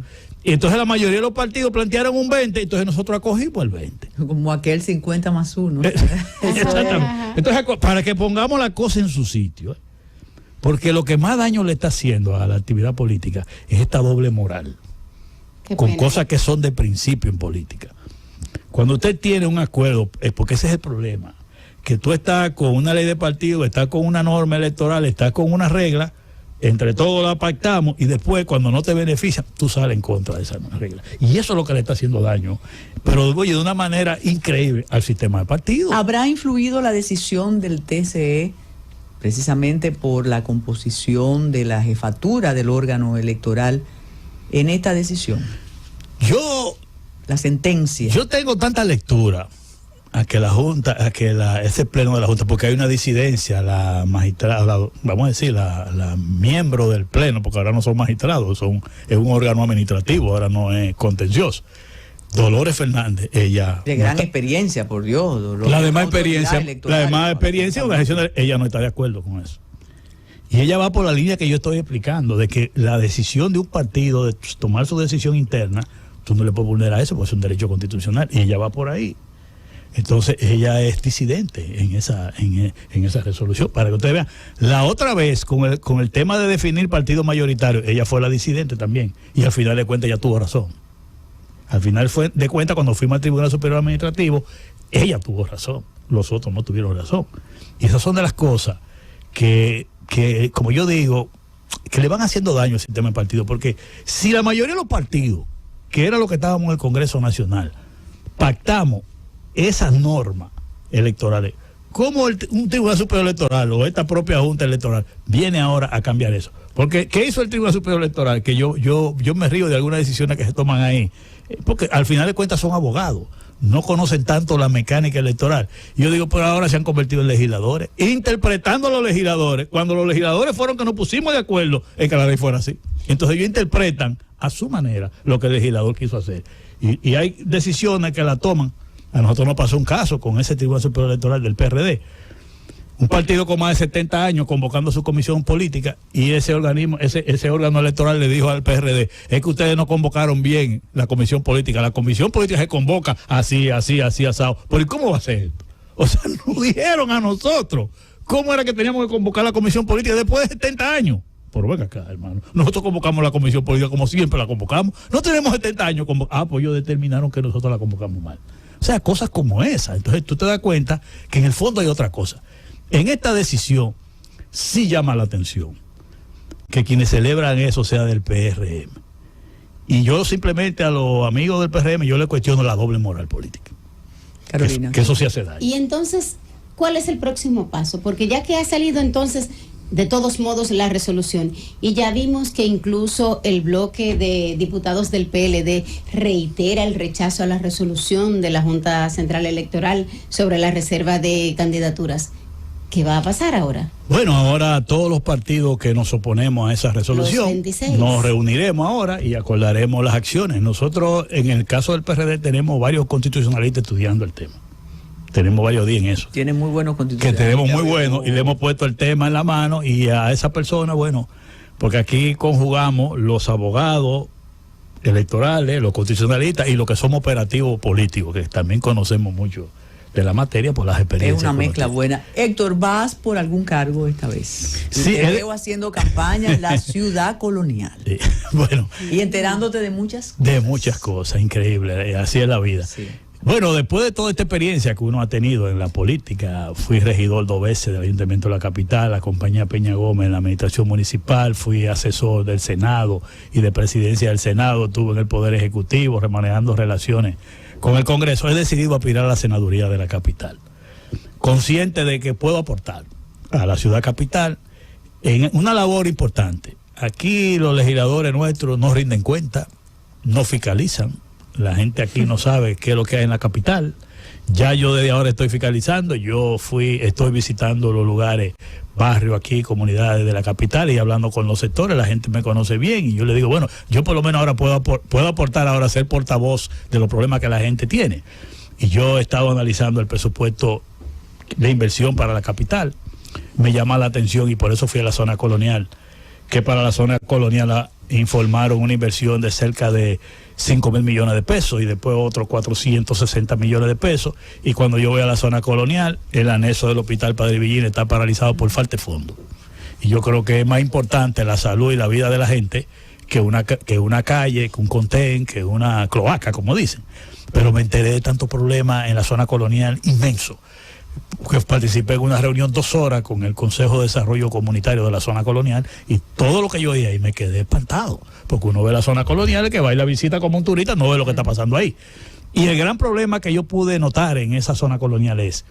S5: Y entonces la mayoría de los partidos plantearon un 20%, entonces nosotros acogimos el 20%.
S2: Como aquel 50 más 1.
S5: Exactamente. Entonces, para que pongamos la cosa en su sitio, porque lo que más daño le está haciendo a la actividad política es esta doble moral, con cosas que son de principio en política. Cuando usted tiene un acuerdo, porque ese es el problema, que tú estás con una ley de partido, estás con una norma electoral, estás con una regla, entre todos la pactamos y después cuando no te beneficia, tú sales en contra de esa regla. Y eso es lo que le está haciendo daño, pero oye, de una manera increíble al sistema de partidos.
S2: ¿Habrá influido la decisión del TCE precisamente por la composición de la jefatura del órgano electoral en esta decisión? La sentencia.
S5: Yo tengo tanta lectura a que la Junta, ese pleno de la Junta, porque hay una disidencia, la magistrada, vamos a decir, la miembro del pleno, porque ahora no son magistrados, es un órgano administrativo, ahora no es contencioso. Dolores Fernández, ella...
S2: De gran experiencia, por Dios. Dolores,
S5: la demás experiencia, ella no está de acuerdo con eso. Y ella va por la línea que yo estoy explicando, de que la decisión de un partido de tomar su decisión interna, tú no le puedes vulnerar eso, porque es un derecho constitucional, y ella va por ahí. Entonces ella es disidente en esa resolución. Para que ustedes vean, la otra vez con el tema de definir partido mayoritario, ella fue la disidente también. Y al final de cuentas ella tuvo razón. Al final de cuentas, cuando fuimos al Tribunal Superior Administrativo, ella tuvo razón. Los otros no tuvieron razón. Y esas son de las cosas que como yo digo, que le van haciendo daño al sistema de partido. Porque si la mayoría de los partidos, que era lo que estábamos en el Congreso Nacional, pactamos esas normas electorales, ¿cómo un Tribunal Superior Electoral o esta propia Junta Electoral viene ahora a cambiar eso? Porque ¿qué hizo el Tribunal Superior Electoral? Que yo me río de algunas decisiones que se toman ahí, porque al final de cuentas son abogados, no conocen tanto la mecánica electoral. Yo digo, pero ahora se han convertido en legisladores, interpretando a los legisladores, cuando los legisladores fueron que nos pusimos de acuerdo en que la ley fuera así. Entonces ellos interpretan a su manera lo que el legislador quiso hacer. Y hay decisiones que la toman. A nosotros nos pasó un caso con ese Tribunal Superior Electoral del PRD. Un partido con más de 70 años convocando a su comisión política, y ese órgano electoral le dijo al PRD, es que ustedes no convocaron bien la comisión política. La comisión política se convoca así, asado. ¿Pero cómo va a ser esto? O sea, nos dijeron a nosotros cómo era que teníamos que convocar la comisión política después de 70 años. Pero venga acá, hermano. Nosotros convocamos la comisión política como siempre la convocamos. No tenemos 70 años. Pues ellos determinaron que nosotros la convocamos mal. O sea, cosas como esa. Entonces tú te das cuenta que en el fondo hay otra cosa. En esta decisión sí llama la atención que quienes celebran eso sea del PRM. Y yo simplemente a los amigos del PRM yo les cuestiono la doble moral política.
S2: Carolina.
S5: Que eso sí hace daño.
S3: Y entonces, ¿cuál es el próximo paso? Porque ya que ha salido entonces, de todos modos, la resolución, y ya vimos que incluso el bloque de diputados del PLD reitera el rechazo a la resolución de la Junta Central Electoral sobre la reserva de candidaturas. ¿Qué va a pasar ahora?
S5: Bueno, ahora todos los partidos que nos oponemos a esa resolución
S3: Los 26.
S5: nos reuniremos ahora y acordaremos las acciones. Nosotros, en el caso del PRD, tenemos varios constitucionalistas estudiando el tema. Tenemos varios días en eso.
S2: Tiene muy buenos
S5: Que
S2: constitucionales.
S5: tenemos muy buenos y le hemos puesto el tema en la mano y a esa persona, bueno, porque aquí conjugamos los abogados electorales, los constitucionalistas y los que somos operativos políticos, que también conocemos mucho de la materia por las experiencias.
S2: Es una
S5: que uno
S2: mezcla
S5: tiene.
S2: buena. Héctor, ¿vas por algún cargo esta vez?
S5: Sí,
S2: Te veo haciendo campaña en la ciudad colonial
S5: Sí, bueno,
S2: y enterándote de muchas cosas.
S5: de muchas cosas, increíble, así es la vida.
S2: Sí.
S5: Bueno, después de toda esta experiencia que uno ha tenido en la política, fui regidor 2 veces del Ayuntamiento de la Capital, acompañé a Peña Gómez en la administración municipal, fui asesor del Senado y de presidencia del Senado, estuve en el Poder Ejecutivo, remanejando relaciones con el Congreso. He decidido aspirar a la senaduría de la Capital, consciente de que puedo aportar a la ciudad capital en una labor importante. Aquí los legisladores nuestros no rinden cuenta, no fiscalizan. La gente aquí no sabe qué es lo que hay en la capital. Ya yo desde ahora estoy fiscalizando. Estoy visitando los lugares, barrios aquí, comunidades de la capital y hablando con los sectores. La gente me conoce bien y yo le digo, bueno, yo por lo menos ahora puedo aportar ahora, ser portavoz de los problemas que la gente tiene. Y yo he estado analizando el presupuesto de inversión para la capital. Me llama la atención y por eso fui a la zona colonial, que para la zona colonial informaron una inversión de cerca de 5.000 millones de pesos y después otros 460 millones de pesos. Y cuando yo voy a la zona colonial, el anexo del Hospital Padre Villín está paralizado por falta de fondos. Y yo creo que es más importante la salud y la vida de la gente que una calle, que un contén, que una cloaca, como dicen. Pero me enteré de tantos problemas en la zona colonial inmenso, que participé en una reunión 2 horas con el Consejo de Desarrollo Comunitario de la zona colonial y todo lo que yo oí ahí me quedé espantado, porque uno ve la zona colonial, que va y la visita como un turista, no ve lo que está pasando ahí. Y el gran problema que yo pude notar en esa zona colonial es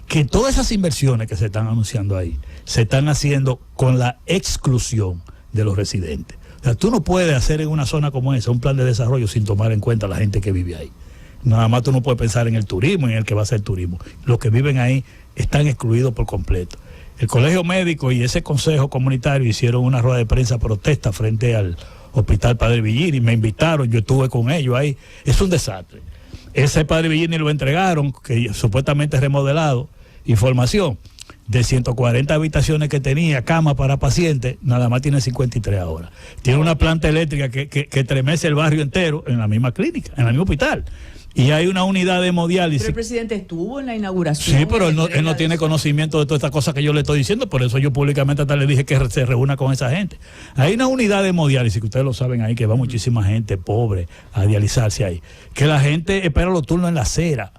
S5: que todas esas inversiones que se están anunciando ahí se están haciendo con la exclusión de los residentes. O sea, tú no puedes hacer en una zona como esa un plan de desarrollo sin tomar en cuenta a la gente que vive ahí. Nada más tú no puedes pensar en el turismo, en el que va a ser turismo. Los que viven ahí están excluidos por completo. El Colegio Médico y ese Consejo Comunitario hicieron una rueda de prensa protesta frente al Hospital Padre Villini, me invitaron, yo estuve con ellos ahí. Es un desastre. Ese Padre Villini lo entregaron, que supuestamente es remodelado, información, de 140 habitaciones que tenía, cama para pacientes, nada más tiene 53 ahora. Tiene una planta eléctrica que estremece el barrio entero en la misma clínica, en el mismo hospital. Y hay una unidad de hemodiálisis.
S2: Pero el presidente estuvo en la inauguración.
S5: Sí, pero él no tiene conocimiento de todas estas cosas que yo le estoy diciendo, por eso yo públicamente hasta le dije que se reúna con esa gente. Hay una unidad de hemodiálisis, que ustedes lo saben ahí, que va muchísima gente pobre a dializarse ahí, que la gente espera los turnos en la acera.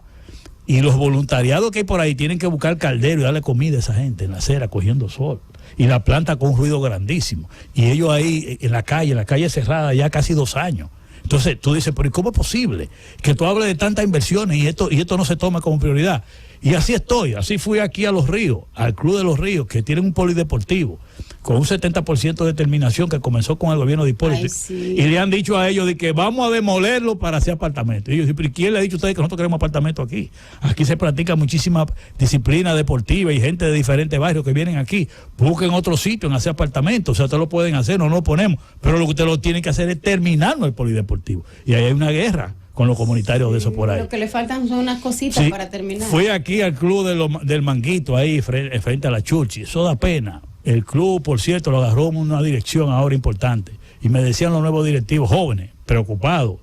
S5: Y los voluntariados que hay por ahí tienen que buscar caldero y darle comida a esa gente en la acera, cogiendo sol. Y la planta con un ruido grandísimo. Y ellos ahí en la calle cerrada ya casi 2 años. Entonces tú dices, pero ¿y cómo es posible que tú hables de tantas inversiones y esto no se toma como prioridad? Y así así fui aquí a Los Ríos, al Club de Los Ríos, que tiene un polideportivo con un 70% de terminación que comenzó con el gobierno de Hipólito.
S3: Ay, sí.
S5: Y le han dicho a ellos de que vamos a demolerlo para hacer apartamentos. Y ellos dicen, pero ¿quién le ha dicho a ustedes que nosotros queremos apartamentos aquí? Aquí se practica muchísima disciplina deportiva y gente de diferentes barrios que vienen aquí. Busquen otro sitio en hacer apartamentos. O sea, ustedes lo pueden hacer, no lo ponemos. Pero lo que ustedes lo tienen que hacer es terminarlo el polideportivo. Y ahí hay una guerra con los comunitarios de eso por ahí.
S3: Lo que le faltan son unas cositas
S5: Sí,
S3: para terminar.
S5: fui aquí al club del Manguito, ahí frente a la Churchi. Eso da pena. El club, por cierto, lo agarró en una dirección ahora importante. Y me decían los nuevos directivos jóvenes, preocupados,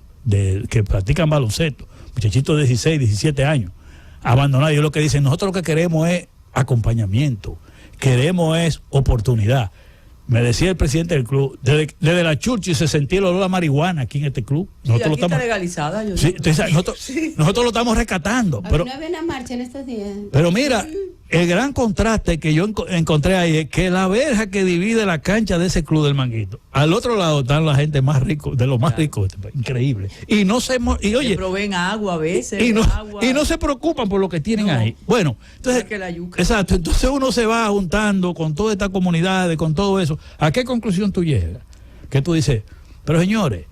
S5: que practican baloncesto, muchachitos de 16, 17 años, abandonados. Ellos lo que dicen, nosotros lo que queremos es acompañamiento, queremos es oportunidad. Me decía el presidente del club, desde la Churchi se sentía el olor a marihuana aquí en este club.
S2: Sí,
S5: Nosotros
S2: aquí está legalizada.
S5: nosotros lo estamos rescatando.
S3: Nosotros lo estamos rescatando.
S5: Pero
S3: ¿No había una marcha en estos días?
S5: Pero mira, el gran contraste que yo encontré ahí es que la verja que divide la cancha de ese club del Manguito, al otro lado están la gente más rico, de los más ricos de este país, increíble. Y no se y oye,
S2: proveen agua a veces.
S5: y
S2: agua.
S5: no se preocupan por lo que tienen ahí. Bueno, entonces,
S2: que la yuca.
S5: exacto, entonces uno se va juntando con toda esta comunidad, con todo eso. ¿A qué conclusión tú llegas? Que tú dices, pero señores,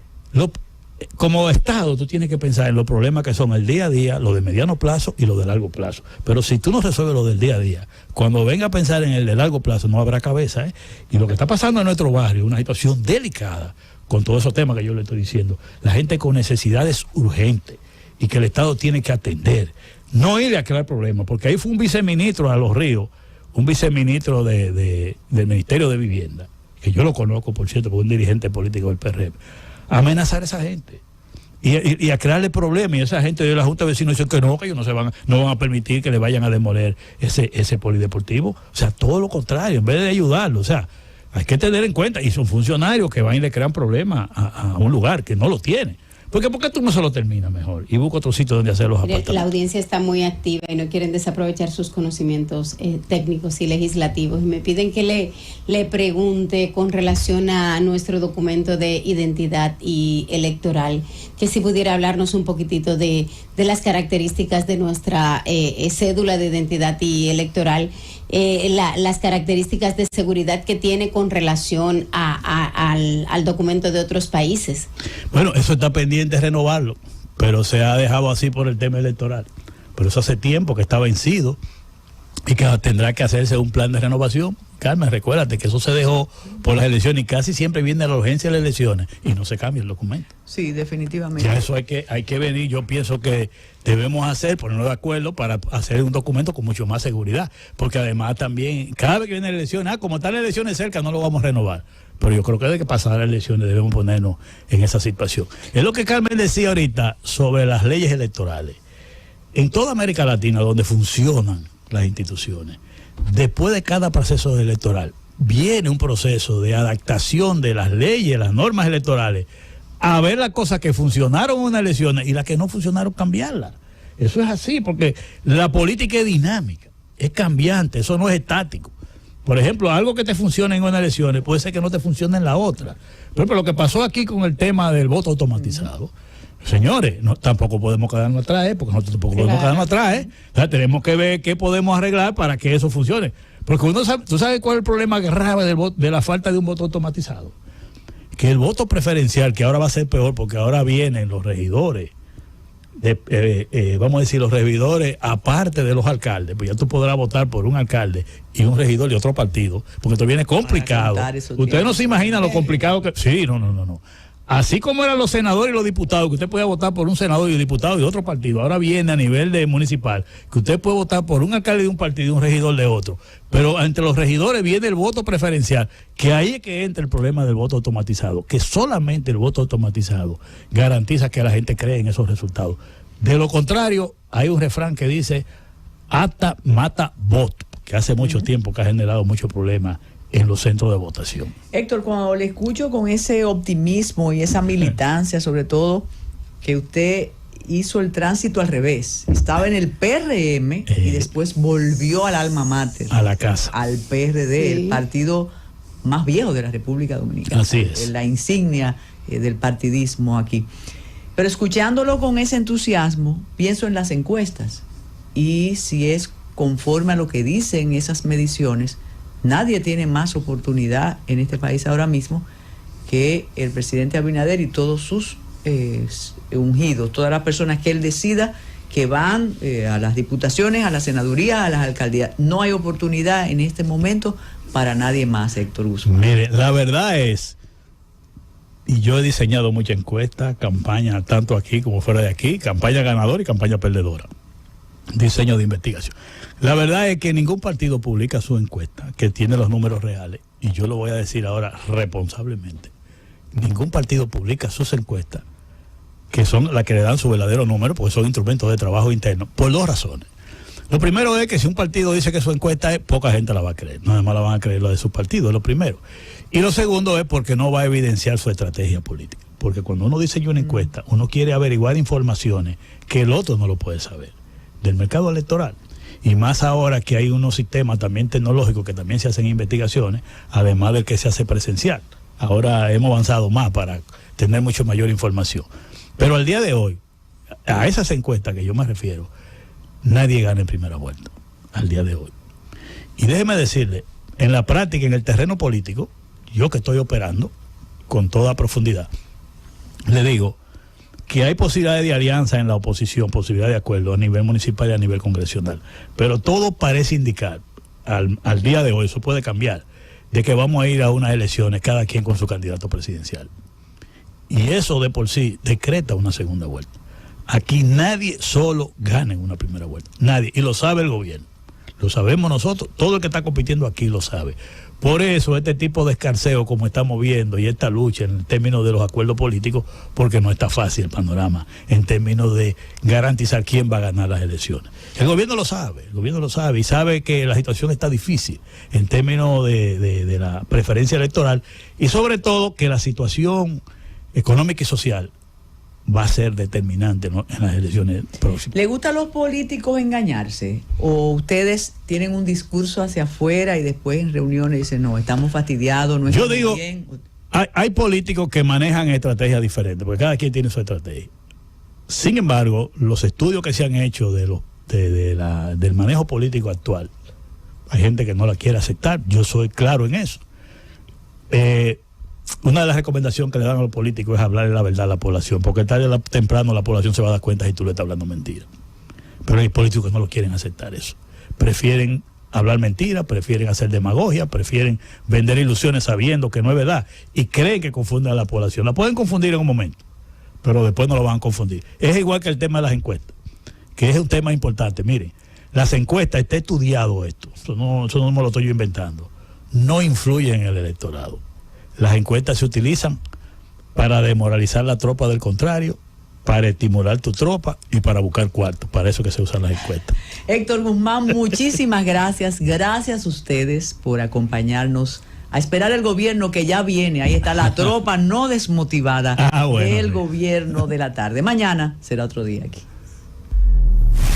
S5: como Estado tú tienes que pensar en los problemas que son el día a día, lo de mediano plazo y lo de largo plazo. Pero si tú no resuelves lo del día a día, cuando venga a pensar en el de largo plazo no habrá cabeza. Y lo que está pasando en nuestro barrio es una situación delicada con todos esos temas que yo le estoy diciendo. La gente con necesidades urgentes y que el Estado tiene que atender. No ir a crear problemas, porque ahí fue un viceministro a Los Ríos, un viceministro del Ministerio de Vivienda, que yo lo conozco, por cierto, porque es un dirigente político del PRM, a amenazar a esa gente y a crearle problemas. Y esa gente de la Junta de Vecinos dice que no, que ellos no van a permitir que le vayan a demoler ese polideportivo. O sea, todo lo contrario, en vez de ayudarlo. O sea, hay que tener en cuenta, y son funcionarios que van y le crean problemas a un lugar que no lo tiene. Porque ¿por qué tú no se lo terminas mejor y busca otro sitio donde hacer los apartamentos?
S3: La audiencia está muy activa y no quieren desaprovechar sus conocimientos técnicos y legislativos. Y me piden que le pregunte con relación a nuestro documento de identidad y electoral, que si pudiera hablarnos un poquitito de las características de nuestra cédula de identidad y electoral, las características de seguridad que tiene con relación al documento de otros países.
S5: Bueno, eso está pendiente de renovarlo, pero se ha dejado así por el tema electoral. Pero eso hace tiempo que está vencido y que tendrá que hacerse un plan de renovación. Carmen, recuérdate que eso se dejó por las elecciones y casi siempre viene la urgencia de las elecciones y no se cambia el documento.
S2: Sí, definitivamente.
S5: Ya eso hay que venir. Yo pienso que debemos ponernos de acuerdo para hacer un documento con mucho más seguridad, porque además también cada vez que viene la elección, como están las elecciones cerca, no lo vamos a renovar. Pero yo creo que desde que pasar las elecciones debemos ponernos en esa situación. Es lo que Carmen decía ahorita sobre las leyes electorales. En toda América Latina, donde funcionan las instituciones, después de cada proceso electoral viene un proceso de adaptación de las leyes, las normas electorales, a ver las cosas que funcionaron en unas elecciones y las que no funcionaron, cambiarlas. Eso es así, porque la política es dinámica, es cambiante, eso no es estático. Por ejemplo, algo que te funcione en unas elecciones puede ser que no te funcione en la otra. Pero lo que pasó aquí con el tema del voto automatizado, señores, tampoco podemos quedarnos atrás, porque nosotros tampoco podemos quedarnos atrás. O sea, tenemos que ver qué podemos arreglar para que eso funcione. Porque tú sabes cuál es el problema grave de la falta de un voto automatizado. Que el voto preferencial, que ahora va a ser peor, porque ahora vienen los regidores, vamos a decir los regidores aparte de los alcaldes, pues ya tú podrás votar por un alcalde y un regidor de otro partido, porque esto viene complicado. Ustedes no se imaginan lo complicado que... Sí, no. Así como eran los senadores y los diputados, que usted podía votar por un senador y un diputado de otro partido, ahora viene a nivel de municipal, que usted puede votar por un alcalde de un partido y un regidor de otro. Pero entre los regidores viene el voto preferencial, que ahí es que entra el problema del voto automatizado, que solamente el voto automatizado garantiza que la gente cree en esos resultados. De lo contrario, hay un refrán que dice, acta mata voto, que hace mucho tiempo que ha generado muchos problemas en los centros de votación.
S2: Héctor, cuando le escucho con ese optimismo y esa militancia, sobre todo que usted hizo el tránsito al revés, estaba en el PRM y después volvió al alma mater,
S5: a la casa,
S2: al PRD, el partido más viejo de la República Dominicana.
S5: Así es.
S2: La insignia del partidismo aquí. Pero escuchándolo con ese entusiasmo, pienso en las encuestas y si es conforme a lo que dicen esas mediciones, nadie tiene más oportunidad en este país ahora mismo que el presidente Abinader y todos sus ungidos, todas las personas que él decida que van a las diputaciones, a la senaduría, a las alcaldías. No hay oportunidad en este momento para nadie más, Héctor Guzmán.
S5: Mire, la verdad es, y yo he diseñado muchas encuestas, campañas, tanto aquí como fuera de aquí, campaña ganadora y campaña perdedora, diseño de investigación. La verdad es que ningún partido publica su encuesta, que tiene los números reales, y yo lo voy a decir ahora responsablemente. Ningún partido publica sus encuestas, que son las que le dan su verdadero número, porque son instrumentos de trabajo interno, por dos razones. Lo primero es que si un partido dice que su encuesta es, poca gente la va a creer, nada más la van a creer la de su partido, es lo primero. Y lo segundo es porque no va a evidenciar su estrategia política, porque cuando uno diseña una encuesta, uno quiere averiguar informaciones que el otro no lo puede saber, del mercado electoral. Y más ahora que hay unos sistemas también tecnológicos que también se hacen investigaciones, además del que se hace presencial. Ahora hemos avanzado más para tener mucho mayor información. Pero al día de hoy, a esas encuestas que yo me refiero, nadie gana en primera vuelta, al día de hoy. Y déjeme decirle, en la práctica, en el terreno político, yo que estoy operando con toda profundidad, le digo que hay posibilidades de alianza en la oposición, posibilidad de acuerdo a nivel municipal y a nivel congresional. Pero todo parece indicar, al día de hoy, eso puede cambiar, de que vamos a ir a unas elecciones, cada quien con su candidato presidencial. Y eso de por sí decreta una segunda vuelta. Aquí nadie solo gana en una primera vuelta. Nadie. Y lo sabe el gobierno. Lo sabemos nosotros. Todo el que está compitiendo aquí lo sabe. Por eso este tipo de escarceo como estamos viendo y esta lucha en términos de los acuerdos políticos, porque no está fácil el panorama en términos de garantizar quién va a ganar las elecciones. El gobierno lo sabe y sabe que la situación está difícil en términos de la preferencia electoral y sobre todo que la situación económica y social va a ser determinante, ¿no?, en las elecciones próximas.
S2: ¿Le gusta a los políticos engañarse? ¿O ustedes tienen un discurso hacia afuera y después en reuniones dicen, no, estamos fastidiados, no estamos bien? Yo digo,
S5: hay políticos que manejan estrategias diferentes, porque cada quien tiene su estrategia. Sin embargo, los estudios que se han hecho del manejo político actual, hay gente que no la quiere aceptar, yo soy claro en eso. Una de las recomendaciones que le dan a los políticos es hablarle la verdad a la población, porque tarde o temprano la población se va a dar cuenta si tú le estás hablando mentira. Pero hay políticos que no lo quieren aceptar eso. Prefieren hablar mentira, prefieren hacer demagogia, prefieren vender ilusiones sabiendo que no es verdad y creen que confunden a la población. La pueden confundir en un momento, pero después no lo van a confundir. Es igual que el tema de las encuestas, que es un tema importante. Miren, las encuestas, está estudiado esto, eso no me lo estoy yo inventando, no influyen en el electorado. Las encuestas se utilizan para desmoralizar la tropa del contrario, para estimular tu tropa y para buscar cuartos. Para eso que se usan las encuestas.
S2: Héctor Guzmán, muchísimas gracias. Gracias a ustedes por acompañarnos a esperar el gobierno que ya viene. Ahí está la tropa no desmotivada del gobierno de la tarde. Mañana será otro día aquí.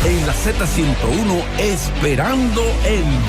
S1: En la Z101, esperando el gobierno.